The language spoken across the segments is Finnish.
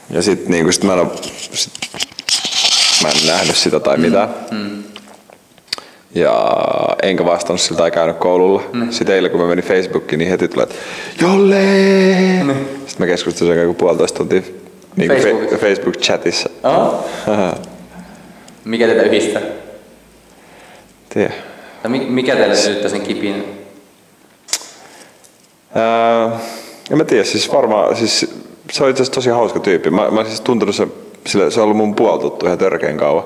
Ja sit niinku mä en nähnyt sitä tai mitään. Ja enkä vastannut siltä tai käynyt koululla. Sitten eilen kun mä menin Facebookiin, niin heti tulee, että Jolle! Sitten mä keskustelin sen 1,5 tuntia niin Facebook-chatissa. Mikä teitä yhdistää? Tiedä. Mikä teille sytyttää sen kipinän? En mä tiedä, siis varmaan, siis se on itse asiassa tosi hauska tyyppi. Mä siis tuntenut se on ollut mun puoltuttu ihan törkeän kauan.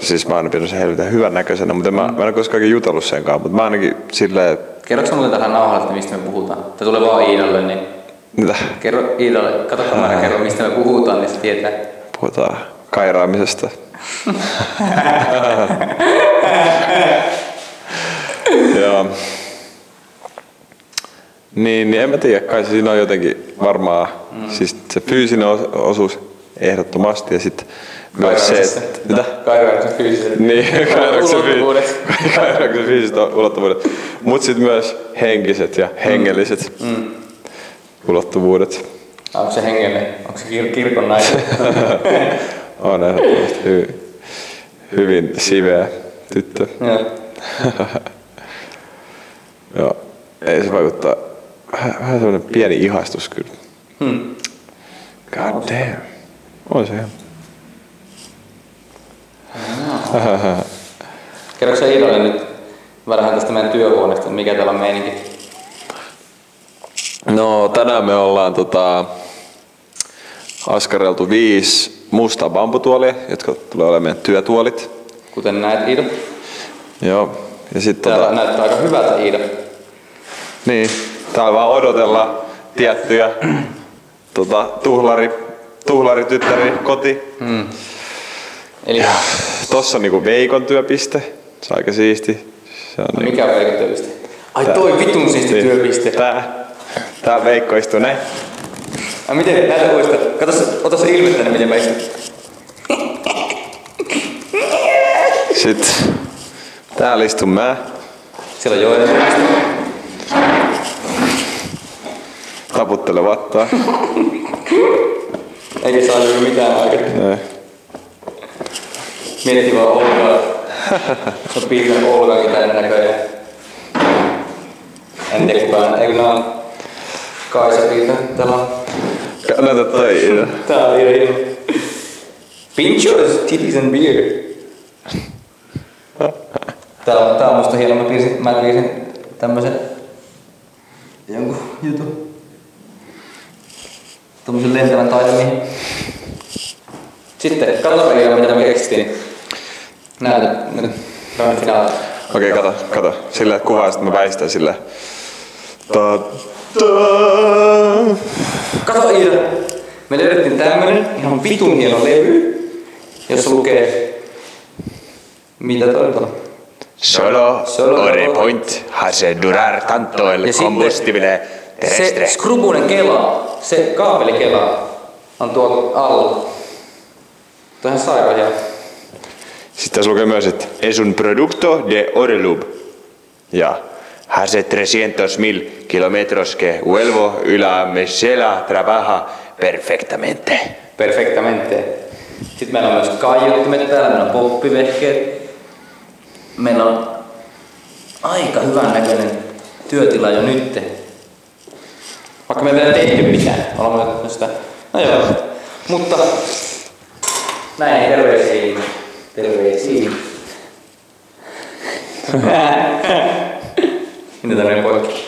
Siis mä aina pidin sen helvetin hyvän näköisenä, mutta mä en ole koskaan jutellut sen kanssa, mutta mä ainakin silleen... Kerroks muuten tähän nauhalle, että mistä me puhutaan? Tää tulee vaan Iidalle, niin... Mitä? Kerro Iidalle, kato kun mä kerron mistä me puhutaan, niin se tietää. Puhutaan kairaamisesta. Joo. Niin en mä tiedä, kai siinä on jotenkin varmaan siis se fyysinen osuus ehdottomasti ja sitten myös se, että... Mitä? Kairauksen fyysiset ulottuvuudet. Kairauksen fyysiset ulottuvuudet. Mut sit myös henkiset ja hengelliset ulottuvuudet. Onko se hengellinen? Onko se kirkon nainen? On ehdottomasti hyvin siveä tyttö. Joo. Ei se vaikuttaa. Vähän semmonen pieni ihastus kyllä. God damn. On se ihan. Kerroks sä Iidalle nyt vähän tästä meidän työhuoneesta, mikä täällä on meininki? No tänään me ollaan askareltu 5 mustaa bambutuolia, jotka tulee olemaan meidän työtuolit. Kuten näet, Iida. Joo. Ja sit täällä näyttää aika hyvältä, Iida. Niin. Täällä vaan odotellaan tiettyjä tuhlarityttäri koti. Eli tossa on niinku Veikon työpiste. Se on aika siisti. Se on mikä on Veikon työpiste? Ai toi vitun siisti työpiste. Tää Veikko istuu näin. Miten? Näytä uudestaan. Kato, ota se ilmettäinen miten mä istun. Sitten täällä istun mä. Siellä on Joel. Taputtele vattaa. Eikä saa juuri mitään aikaa. Mietti vaan Olkaa. Se on piirtänyt Olkaakin tänne näköjään. En tiedä kukaan. Eikö nää on Kaisa piirtänyt? Täällä on... Näytä toi Iida. Tää on Iida. Pinchos, titties and beer. Tää on musta hieno. Mä piirsin tämmösen... jonkun jutun. Tommosen lentävän taidemiehen. Sitten, katsotaan vielä mitä me keksittiin. Näytä nyt. Finaali. Okei, kato. Sillä että kuvaa sit mä väistän sillä. Kato Iida. Me löydettiin tämmönen ihan vitun hieno levy, jossa lukee... Mitä toi on? Solo ore point hace durar tanto el combustibile terrestre. Se skrubunen kela, se kaapelikela on tuolla alla. Tuo on ihan sairaan hieno. Sitten tässä lukee myös, että es un producto de Orelub. Ja hace 300,000 kilómetros que Huelvo y la Mesela trabaja perfectamente. Perfectamente. Sitten meillä on myös kaiuttimet täällä, meillä on poppivehkeet. Meillä on aika hyvän näköinen työtila jo nyt. Vaikka me ei vielä tehty mitään. Olemme sitä. No joo. Mutta näin terveisiin. Terveisiin. Mitä tämmöinen poikki?